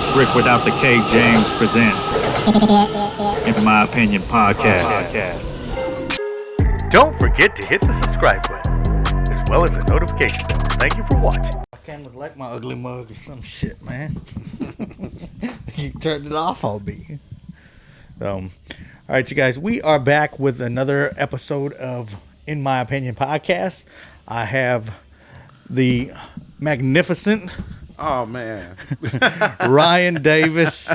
It's Rick without the K. James presents In My Opinion Podcast. Don't forget to hit the subscribe button, as well as the notification bell. Thank you for watching. I can't look like my ugly mug or some shit, man. You turned it off on me. All right, you guys, we are back with another episode of In My Opinion Podcast. I have the magnificent Oh man, Ryan Davis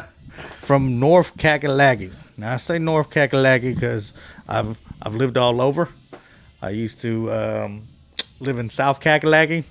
from North Kakalaki. Now I say North Kakalaki because I've lived all over. I used to live in South Kakalaki.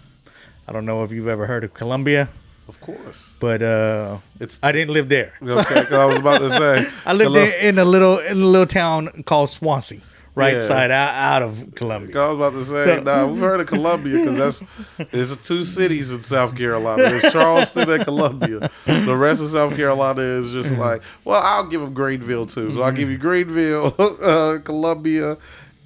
I don't know if you've ever heard of Columbia, of course, but I didn't live there. Okay, 'cause I was about to say I lived in a little town called Swansea, right side out of Columbia. I was about to say, nah, we've heard of Columbia because there's two cities in South Carolina. There's Charleston and Columbia. The rest of South Carolina is just like, well, I'll give them Greenville too. So I'll give you Greenville, Columbia,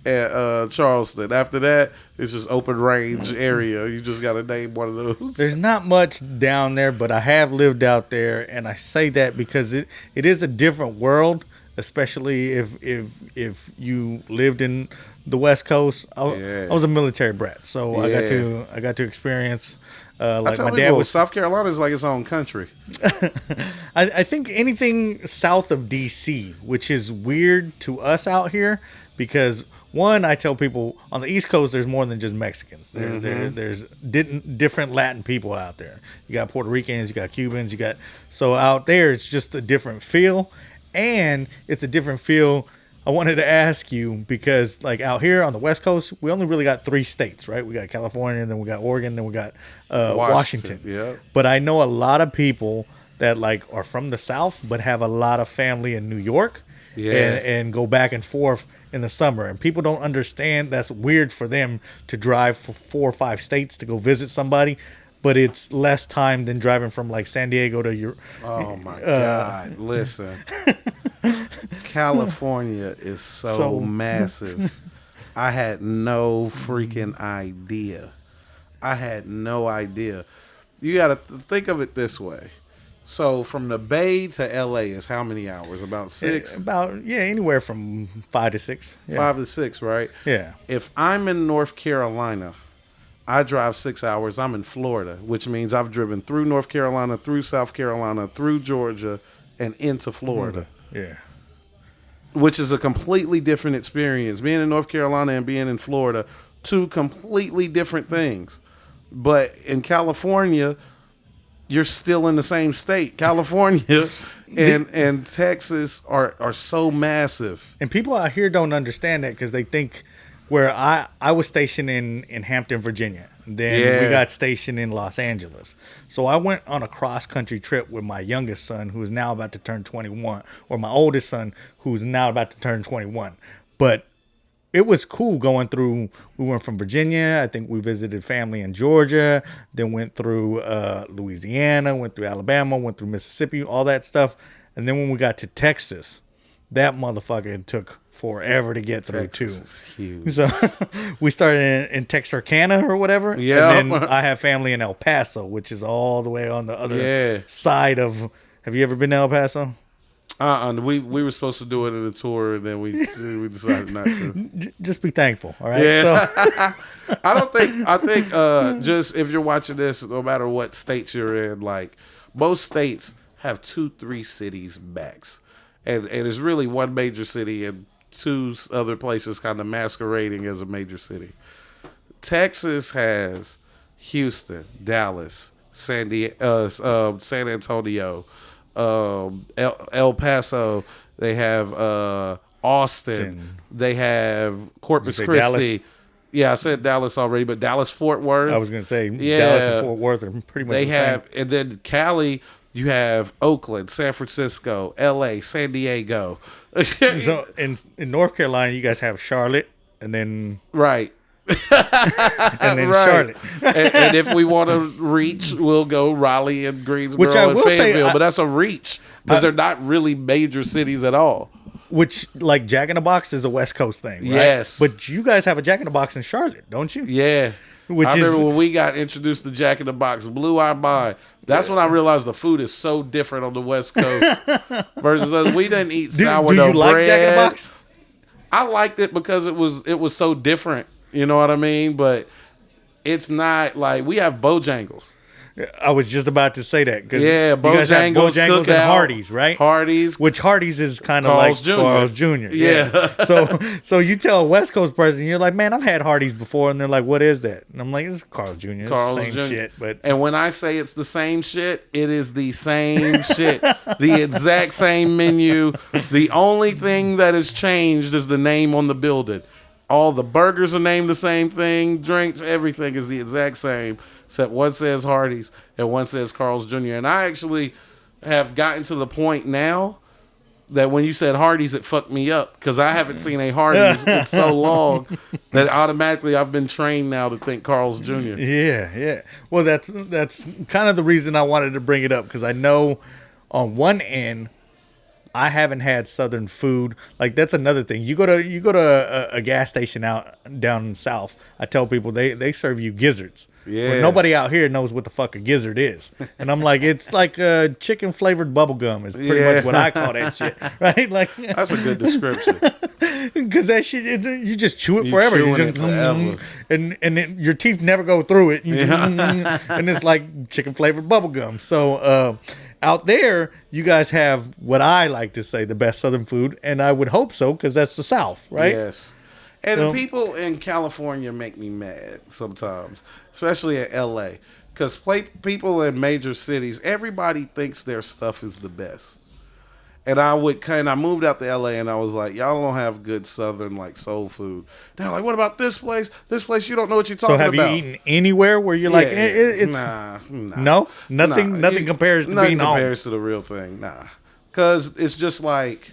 and Charleston. After that, it's just open range area. You just got to name one of those. There's not much down there, but I have lived out there, and I say that because it is a different world. Especially if you lived in the West Coast, I was a military brat, so I got to experience. Like my dad was. South Carolina is like its own country. I think anything south of DC, which is weird to us out here, because one, I tell people on the East Coast, there's more than just Mexicans. There's different Latin people out there. You got Puerto Ricans, you got Cubans, so out there it's just a different feel. And it's a different feel. I wanted to ask you because, like, out here on the West Coast, we only really got 3 states, right? We got California, then we got Oregon, then we got Washington. Yeah. But I know a lot of people that, like, are from the South but have a lot of family in New York and go back and forth in the summer. And people don't understand that's weird for them to drive for 4 or 5 states to go visit somebody. But it's less time than driving from like San Diego to your. Oh my God! Listen, California is so massive. I had no freaking idea. I had no idea. You got to think of it this way. So from the Bay to LA is how many hours? About 6? Anywhere from 5 to 6. Yeah. 5 to 6, right? Yeah. If I'm in North Carolina, I drive 6 hours. I'm in Florida, which means I've driven through North Carolina, through South Carolina, through Georgia, and into Florida. Yeah. Which is a completely different experience. Being in North Carolina and being in Florida, 2 completely different things. But in California, you're still in the same state. California and Texas are so massive. And people out here don't understand that because they think where I was stationed in Hampton, Virginia. Then we got stationed in Los Angeles. So I went on a cross-country trip with my youngest son, who is now about to turn 21, or my oldest son, who's now about to turn 21. But it was cool going through. We went from Virginia. I think we visited family in Georgia. Then went through Louisiana, went through Alabama, went through Mississippi, all that stuff. And then when we got to Texas, that motherfucker took forever to get through too. Huge. So we started in Texarkana or whatever. Yeah. And then I have family in El Paso, which is all the way on the other side of. Have you ever been to El Paso? We were supposed to do it at a tour, and then we decided not to. Just be thankful, all right? Yeah. So, I think just if you're watching this, no matter what states you're in, like most states have 2-3 cities max. And it's really one major city and 2 other places kind of masquerading as a major city. Texas has Houston, Dallas, San Antonio, El Paso. They have Austin. They have Corpus Christi. Dallas? Yeah, I said Dallas already, but Dallas-Fort Worth. I was going to say Dallas and Fort Worth are pretty much the same. And then Cali, you have Oakland, San Francisco, LA, San Diego. So in North Carolina, you guys have Charlotte, and then right. and then Charlotte. and if we want to reach, we'll go Raleigh and Greensboro Which I and will say, Fayetteville. But that's a reach because they're not really major cities at all. Which, like, Jack in the Box is a West Coast thing, right? Yes. But you guys have a Jack in the Box in Charlotte, don't you? Yeah. I remember when we got introduced to Jack in the Box, blew our mind. That's when I realized the food is so different on the West Coast versus us. We didn't eat sourdough bread. Do you like Jack in the Box? I liked it because it was so different. You know what I mean? But it's not like we have Bojangles. I was just about to say that. Yeah, Bojangles and Hardee's, right? Hardee's. Which Hardee's is kind of like Carl's Jr. Yeah. So you tell a West Coast person, you're like, man, I've had Hardee's before. And they're like, what is that? And I'm like, it's Carl's Jr. It's the same shit. And when I say it's the same shit, it is the same shit. The exact same menu. The only thing that has changed is the name on the building. All the burgers are named the same thing. Drinks, everything is the exact same. Except one says Hardee's and one says Carl's Jr. And I actually have gotten to the point now that when you said Hardee's, it fucked me up because I haven't seen a Hardee's in so long that automatically I've been trained now to think Carl's Jr. Yeah. Well, that's kind of the reason I wanted to bring it up because I know on one end, I haven't had Southern food. Like that's another thing. You go to a gas station down south. I tell people they serve you gizzards. Yeah. Well, nobody out here knows what the fuck a gizzard is. And I'm like, it's like chicken flavored bubble gum is pretty much what I call that shit. Right? Like that's a good description. Because that shit, you just chew it forever. And your teeth never go through it. And it's like chicken flavored bubble gum. So out there, you guys have what I like to say the best Southern food, and I would hope so because that's the South, right? Yes. And people in California make me mad sometimes, especially in L.A. Because people in major cities, everybody thinks their stuff is the best. And I moved out to L.A. and I was like, y'all don't have good Southern like soul food. They're like, what about this place? This place, you don't know what you're talking about. So have you eaten anywhere where you're like, it's nah. Nothing compares to being home. Compares to the real thing, nah. Because it's just like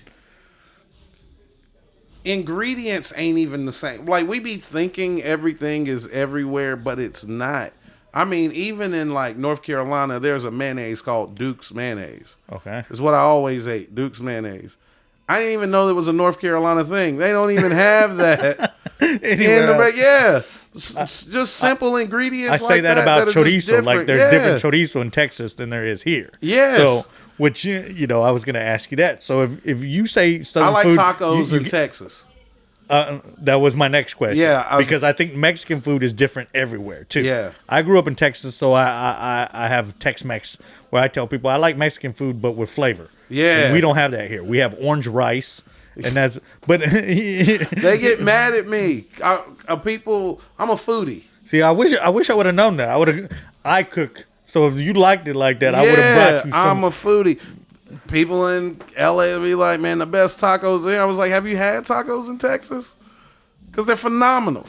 ingredients ain't even the same. Like we be thinking everything is everywhere, but it's not. I mean, even in like North Carolina, there's a mayonnaise called Duke's mayonnaise. Okay. It's what I always ate, Duke's mayonnaise. I didn't even know there was a North Carolina thing. They don't even have that. Just simple ingredients. I say that about chorizo. Like there's different chorizo in Texas than there is here. Yes. So, which I was going to ask you that. So if you say Southern food, I like tacos in Texas. That was my next question. Yeah, because I think Mexican food is different everywhere too. Yeah, I grew up in Texas, so I have Tex-Mex where I tell people I like Mexican food but with flavor. Yeah, and we don't have that here. We have orange rice, and that's but they get mad at me. I'm a foodie. See, I wish I would have known that. I cook. So if you liked it like that, I would have brought you some. I'm a foodie. People in LA will be like, man, the best tacos there. I was like, have you had tacos in Texas? Because they're phenomenal.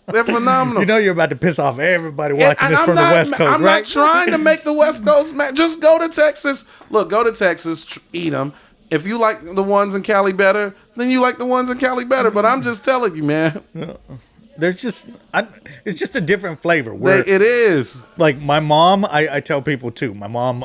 They're phenomenal. You're about to piss off everybody watching this from the West Coast, I'm right? not trying to make the West Coast mad. Just go to Texas. Look, go to Texas, eat them. If you like the ones in Cali better, then you like the ones in Cali better. But I'm just telling you, man. It's just a different flavor. It is. Like my mom, I tell people too. My mom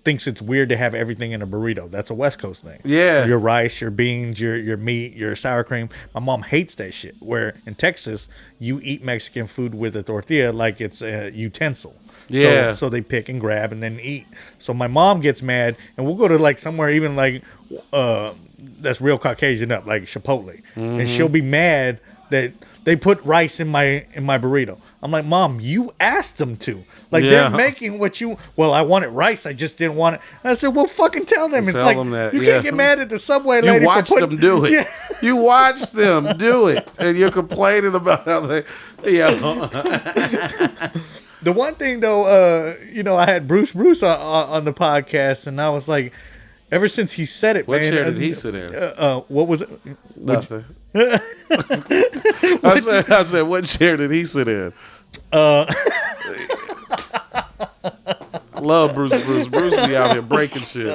thinks it's weird to have everything in a burrito. That's a West Coast thing. Yeah. Your rice, your beans, your meat, your sour cream. My mom hates that shit. Where in Texas, you eat Mexican food with a tortilla like it's a utensil. Yeah. So they pick and grab and then eat. So my mom gets mad, and we'll go to like somewhere even like that's real Caucasian up, like Chipotle, and she'll be mad that they put rice in my burrito. I'm like, Mom, you asked them to. Like, they're making what you... Well, I wanted rice. I just didn't want it. And I said, well, fucking tell them. It's like, you can't get mad at the Subway lady for putting... You watched them do it. Yeah. You watched them do it. And you're complaining about how they... Yeah. The one thing, though, I had Bruce on the podcast, and I was like, ever since he said it, what man... chair did he sit in? What was it? Nothing. I said, what chair did he sit in? Love Bruce. Bruce be out here breaking shit.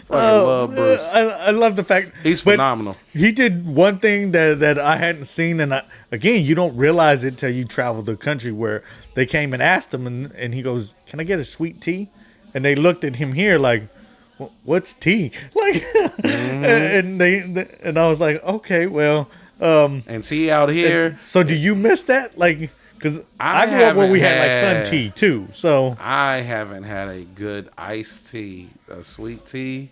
Love Bruce. I love the fact he's phenomenal. He did one thing that I hadn't seen, and again, you don't realize it till you travel the country where they came and asked him, and he goes, "Can I get a sweet tea?" And they looked at him here like, "What's tea?" Like, and I was like, "Okay, well." And tea out here. So do you miss that? Like, Because I grew up where we had like Sun Tea too. So I haven't had a good iced tea, a sweet tea.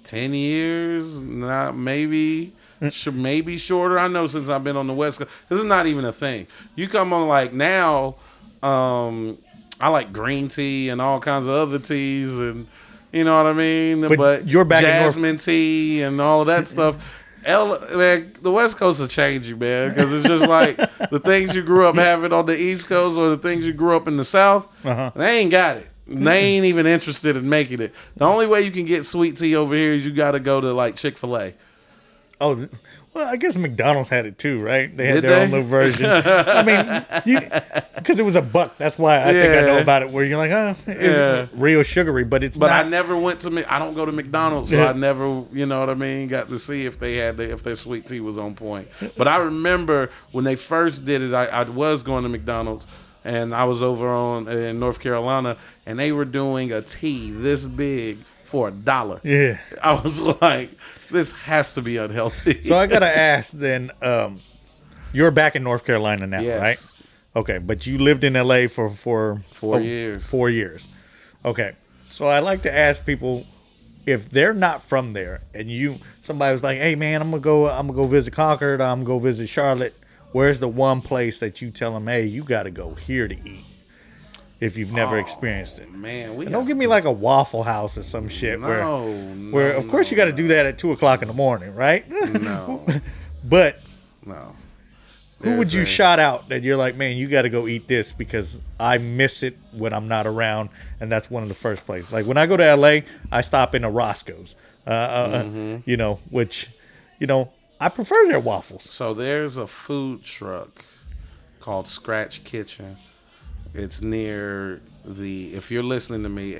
10 years, not maybe shorter. I know since I've been on the West Coast, this is not even a thing. You come on like now, I like green tea and all kinds of other teas, and you know what I mean. But you're back jasmine tea and all of that stuff. Man, the West Coast will change you, man, because it's just like the things you grew up having on the East Coast or the things you grew up in the South. They ain't got it. They ain't even interested in making it. The only way you can get sweet tea over here is you got to go to like Chick-fil-A. Oh, well, I guess McDonald's had it too, right? They had their own little version. I mean, because it was $1. That's why I think I know about it. Where you're like, it's real sugary, but it's not. But I never went to. I don't go to McDonald's, so I never, you know what I mean, got to see if they had if their sweet tea was on point. But I remember when they first did it, I was going to McDonald's, and I was over in North Carolina, and they were doing a tea this big for $1. Yeah, I was like, this has to be unhealthy. So I gotta ask then. You're back in North Carolina now, yes. right? Okay, but you lived in LA for 4 years. 4 years. Okay, so I like to ask people if they're not from there, and somebody was like, "Hey man, I'm gonna go visit Concord. I'm gonna go visit Charlotte. Where's the one place that you tell them, hey, you got to go here to eat?" If you've never experienced it, man, don't give me like a Waffle House or some shit where of course you got to do that at 2:00 in the morning, right? No, but no. Who would you shout out that you're like, man, you got to go eat this because I miss it when I'm not around, and that's one of the first places. Like when I go to LA, I stop in a Roscoe's, which, I prefer their waffles. So there's a food truck called Scratch Kitchen. It's near if you're listening to me,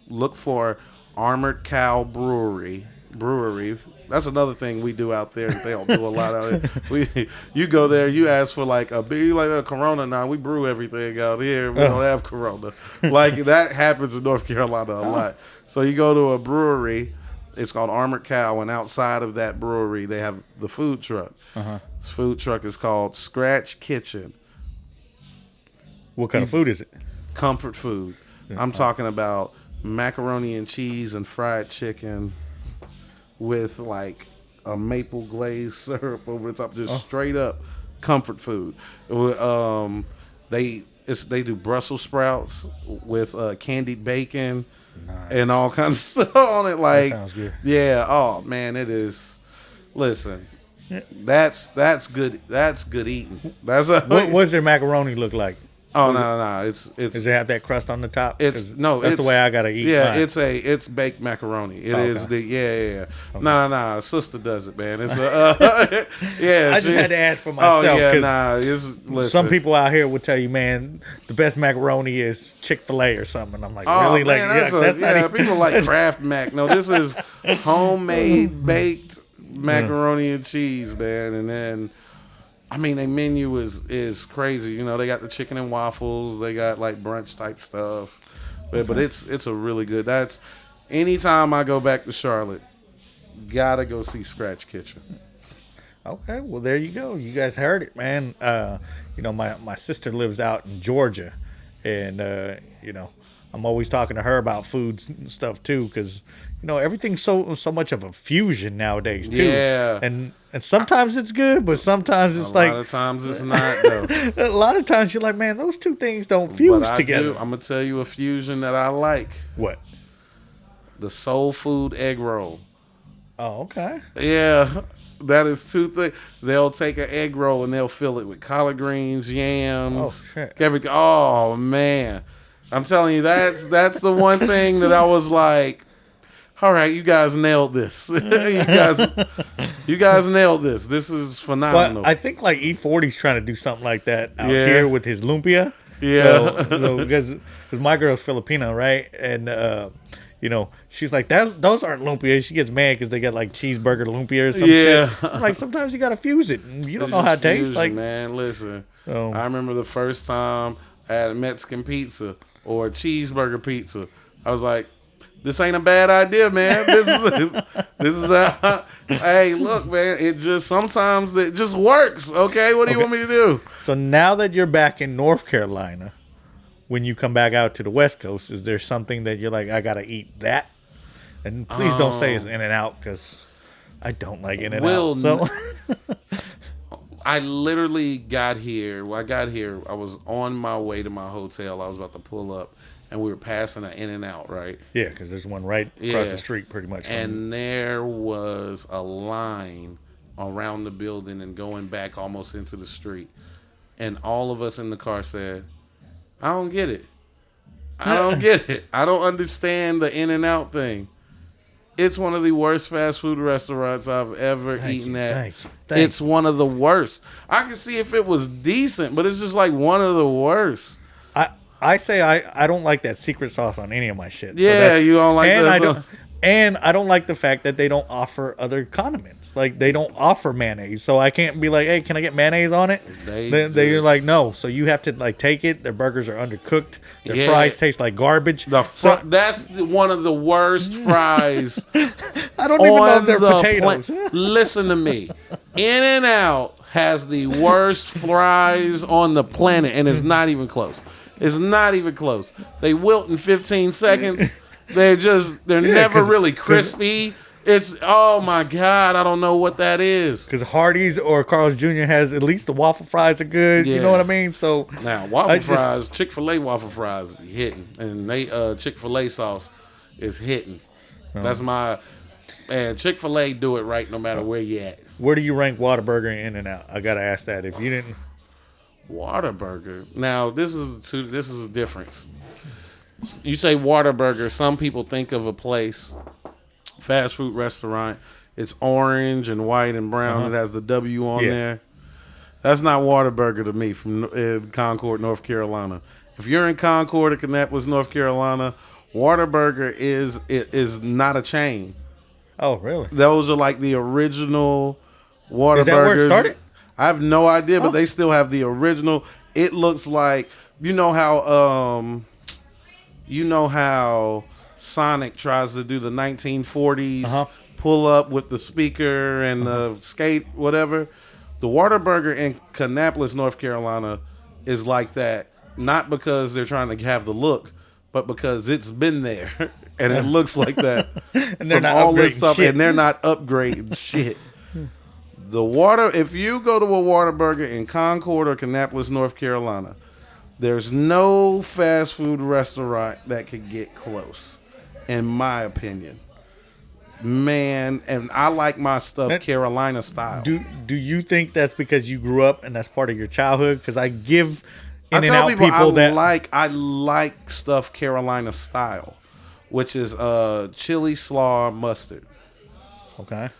look for Armored Cow Brewery. That's another thing we do out there that they don't do a lot of it. You go there, you ask for like a Corona. Now we brew everything out here. We don't have Corona. Like that happens in North Carolina a lot. So you go to a brewery. It's called Armored Cow, and outside of that brewery, they have the food truck. This food truck is called Scratch Kitchen. What kind of food is it? Comfort food. I'm talking about macaroni and cheese and fried chicken with like a maple glazed syrup over the top. Just straight up comfort food. They do Brussels sprouts with candied bacon and all kinds of stuff on it. Like, that sounds good. Yeah. Oh man, it is. Listen, that's good. That's good eating. What does their macaroni look like? Oh no! It's does it have that crust on the top? It's the way I gotta eat. Yeah, mine. it's baked macaroni. It is okay. Yeah. Okay. No. Sister does it, man. It's I just had to ask for myself. Oh yeah, listen. Some people out here would tell you, man, the best macaroni is Chick-fil-A or something. I'm like, really? Man, that's not even... people like Kraft Mac. No, this is homemade baked macaroni and cheese, man. And then, I mean, their menu is crazy. You know, they got the chicken and waffles. They got like brunch type stuff. But it's a really good. That's anytime I go back to Charlotte, gotta go see Scratch Kitchen. Okay, well there you go. You guys heard it, man. My sister lives out in Georgia, and I'm always talking to her about foods and stuff too, because everything's so much of a fusion nowadays too. Yeah. And sometimes it's good, but sometimes it's like a lot of times it's not though. A lot of times you're like, man, those two things don't fuse together. I'm gonna tell you a fusion that I like. What? The soul food egg roll. Oh, okay. Yeah. That is two things. They'll take an egg roll and they'll fill it with collard greens, yams, everything. Oh man. I'm telling you, that's the one thing that I was like, all right, you guys nailed this. you guys nailed this. This is phenomenal. Well, I think like E40's trying to do something like that out here with his lumpia. Yeah. So because my girl's Filipino, right? And she's like, those aren't lumpia. She gets mad because they got like cheeseburger lumpia or some shit. I'm like, sometimes you gotta fuse it. And you don't know how it tastes. Like, man, listen. I remember the first time I had a Mexican pizza or a cheeseburger pizza. I was like, This ain't a bad idea, man. This is hey, look, man. It just sometimes it just works. Okay, what do you want me to do? So now that you're back in North Carolina, when you come back out to the West Coast, is there something that you're like, I gotta eat that? And please don't say it's In-N-Out because I don't like In-N-Out. So. I literally got here. When I got here, I was on my way to my hotel. I was about to pull up, and we were passing an In-N-Out, right? Yeah, because there's one right across the street pretty much. And there was a line around the building and going back almost into the street. And all of us in the car said, I don't get it. I don't get it. I don't understand the In-N-Out thing. It's one of the worst fast food restaurants I've ever eaten at. It's one of the worst. I can see if it was decent, but it's just like one of the worst. I say I don't like that secret sauce on any of my shit. Yeah, you don't like that. And I don't like the fact that they don't offer other condiments. Like, they don't offer mayonnaise. So I can't be like, hey, can I get mayonnaise on it? They're like, no. So you have to, like, take it. Their burgers are undercooked. Their fries taste like garbage. That's one of the worst fries. I don't even know if they're potatoes. Listen to me. In-N-Out has the worst fries on the planet, and it's not even close. It's not even close. They wilt in 15 seconds. They're never really crispy. It's, oh my God, I don't know what that is. Because Hardee's or Carl's Jr. has, at least the waffle fries are good. Yeah. You know what I mean? So now waffle fries, Chick-fil-A waffle fries be hitting, and they Chick-fil-A sauce is hitting. That's my, and Chick-fil-A do it right no matter where you at. Where do you rank Whataburger and In-N-Out? I gotta ask that. If you didn't, Whataburger. Now this is a difference. You say Whataburger, some people think of a place, fast food restaurant. It's orange and white and brown. It has the W on there. That's not Whataburger to me from Concord, North Carolina. If you're in Concord or Kannapolis, North Carolina, Whataburger is not a chain. Oh, really? Those are like the original Whataburgers. Is that where it started? I have no idea, but they still have the original. It looks like, you know how Sonic tries to do the 1940s pull up with the speaker and the skate, whatever. The Whataburger in Kannapolis, North Carolina is like that, not because they're trying to have the look, but because it's been there and it looks like that. And they're not upgrading shit. And they're not upgrading shit. If you go to a Whataburger in Concord or Kannapolis, North Carolina, there's no fast food restaurant that could get close, in my opinion. Man, and I like my stuff Carolina style. Do you think that's because you grew up and that's part of your childhood? Because I give In-N-Out people that I like stuff Carolina style, which is chili, slaw, mustard. Okay.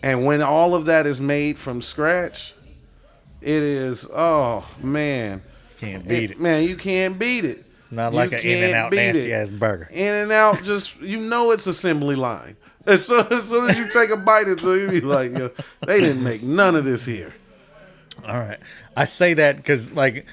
And when all of that is made from scratch, it is, oh man. Can't beat it. Man, you can't beat it. Not like an In-N-Out nasty ass burger. In-N-Out, just, it's assembly line. As soon as you take a bite into it, you be like, yo, they didn't make none of this here. All right. I say that because, like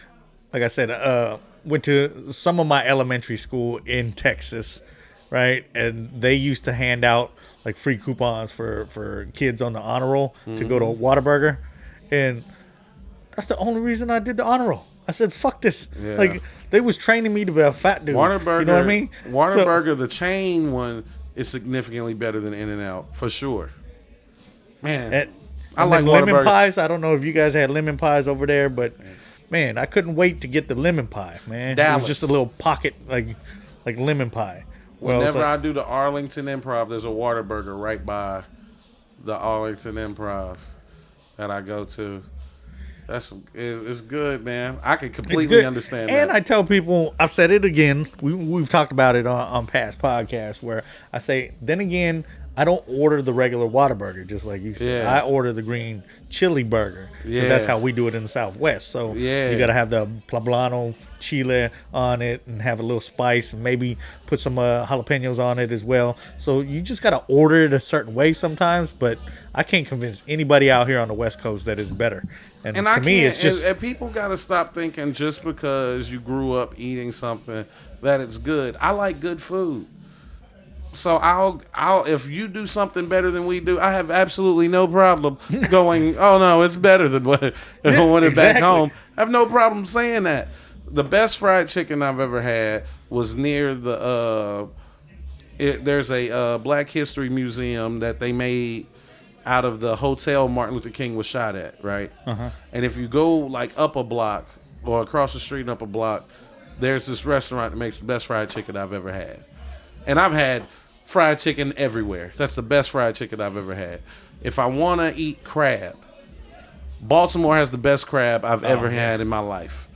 I said, went to some of my elementary school in Texas, right? And they used to hand out like free coupons for kids on the honor roll to go to a Whataburger. And that's the only reason I did the honor roll. I said, fuck this. Yeah. Like, they was training me to be a fat dude. Whataburger, you know what I mean? Whataburger, the chain one, is significantly better than In-N-Out, for sure. Man, I like lemon pies. I don't know if you guys had lemon pies over there, but, man, I couldn't wait to get the lemon pie, man. Dallas. It was just a little pocket, like lemon pie. Whenever I do the Arlington Improv, there's a Whataburger right by the Arlington Improv that I go to. It's good, man. I can completely understand that. And I tell people, I've said it again. We've talked about it on past podcasts where I say, then again, I don't order the regular Whataburger, just like you said. Yeah. I order the green chili burger because that's how we do it in the Southwest. So you got to have the poblano chile on it and have a little spice and maybe put some jalapenos on it as well. So you just got to order it a certain way sometimes, but I can't convince anybody out here on the West Coast that it's better. And to me, it's just... And people got to stop thinking just because you grew up eating something that it's good. I like good food. So I'll if you do something better than we do, I have absolutely no problem going, oh no, it's better than what I want it back home. I have no problem saying that. The best fried chicken I've ever had was near the there's a Black History Museum that they made out of the hotel Martin Luther King was shot at, right? And if you go like up a block or across the street and up a block, there's this restaurant that makes the best fried chicken I've ever had. And I've had fried chicken everywhere. That's the best fried chicken I've ever had. If I want to eat crab, Baltimore has the best crab I've ever had in my life.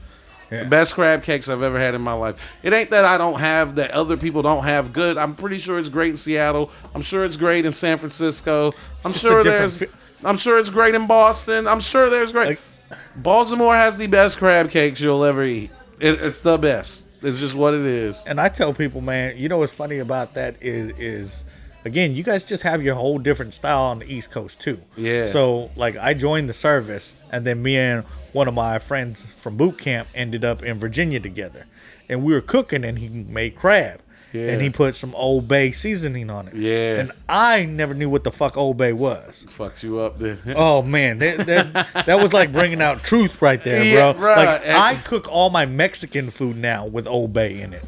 Yeah. The best crab cakes I've ever had in my life. It ain't that I don't have, that other people don't have good. I'm pretty sure it's great in Seattle. I'm sure it's great in San Francisco. I'm sure it's great in Boston. I'm sure there's great. Baltimore has the best crab cakes you'll ever eat. It's the best. It's just what it is. And I tell people, man, you know what's funny about that is again, you guys just have your whole different style on the East Coast too. Yeah. So like I joined the service, and then me and one of my friends from boot camp ended up in Virginia together, and we were cooking, and he made crab. Yeah. And he put some Old Bay seasoning on it. Yeah. And I never knew what the fuck Old Bay was. Fucked you up then. Oh, man. That was like bringing out truth right there, bro. Right. Like, I cook all my Mexican food now with Old Bay in it.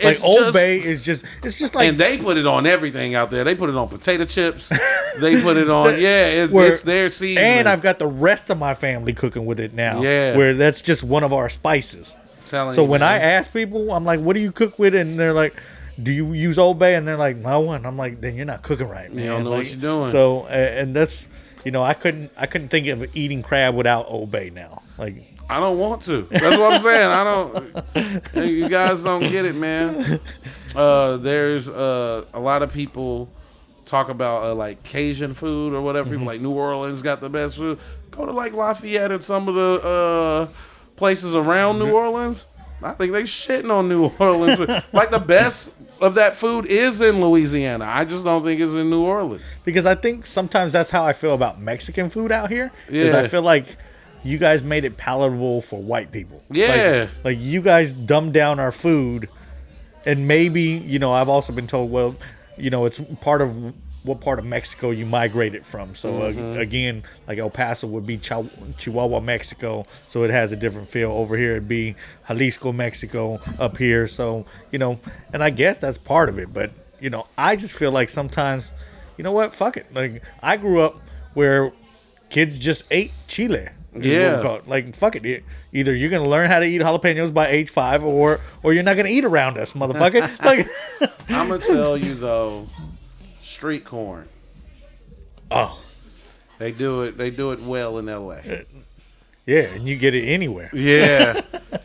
Like, Old Bay is just, it's just like. And they put it on everything out there. They put it on potato chips. They put it on, it's their seasoning. And I've got the rest of my family cooking with it now. Yeah. Where that's just one of our spices. So when I ask people, I'm like, what do you cook with it? And they're like, do you use Old Bay? And they're like, no. And I'm like, then you're not cooking right, man. You don't know what you're doing. So, and that's, I couldn't think of eating crab without Old Bay now. Like, I don't want to. That's what I'm saying. You guys don't get it, man. There's a lot of people talk about like Cajun food or whatever. People like New Orleans got the best food. Go to like Lafayette and some of the places around New Orleans. I think they shitting on New Orleans. Like the best of that food is in Louisiana. I just don't think it's in New Orleans. Because I think sometimes that's how I feel about Mexican food out here. Is I feel like you guys made it palatable for white people. Yeah. Like you guys dumbed down our food. And maybe, I've also been told, well, it's part of what part of Mexico you migrated from. So again, like El Paso would be Chihuahua, Mexico. So it has a different feel. Over here it'd be Jalisco, Mexico up here. So, and I guess that's part of it. But, I just feel like sometimes, you know what? Fuck it. Like I grew up where kids just ate chile. Yeah. Like, fuck it. Either you're going to learn how to eat jalapenos by age 5 or you're not going to eat around us, motherfucker. Like, I'm going to tell you, though, street corn. Oh. They do it well in L.A. Yeah, and you get it anywhere. Yeah.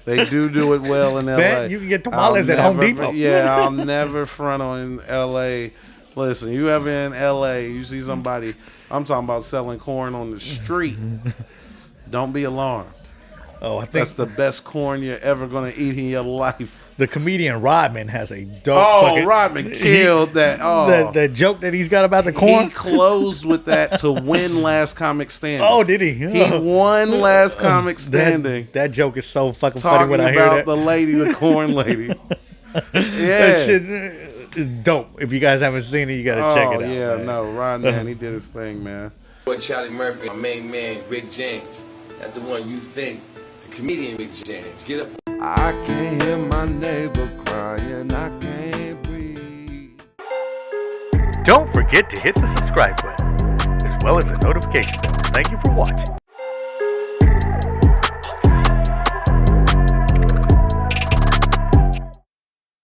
They do it well in L.A. Man, you can get tamales at Home Depot. Yeah, I'll never front on L.A. Listen, you ever in L.A., you see somebody, I'm talking about selling corn on the street. Don't be alarmed. Oh, I think that's the best corn you're ever going to eat in your life. The comedian Rodman has a dope. Oh, Rodman killed that. Oh, that joke that he's got about the corn. He closed with that to win Last Comic Standing. Oh, did he? He won Last Comic Standing. That joke is so fucking talking funny when I hear that. Talking about the lady, the corn lady. Yeah, that shit is dope. If you guys haven't seen it, you got to check it out. Yeah, man. no, Rodman, he did his thing, man. Charlie Murphy, my main man, Rick James. That's the one you think, the comedian Rick James. Get up. I can't hear my neighbor crying, I can't breathe. Don't forget to hit the subscribe button, as well as the notification bell. Thank you for watching.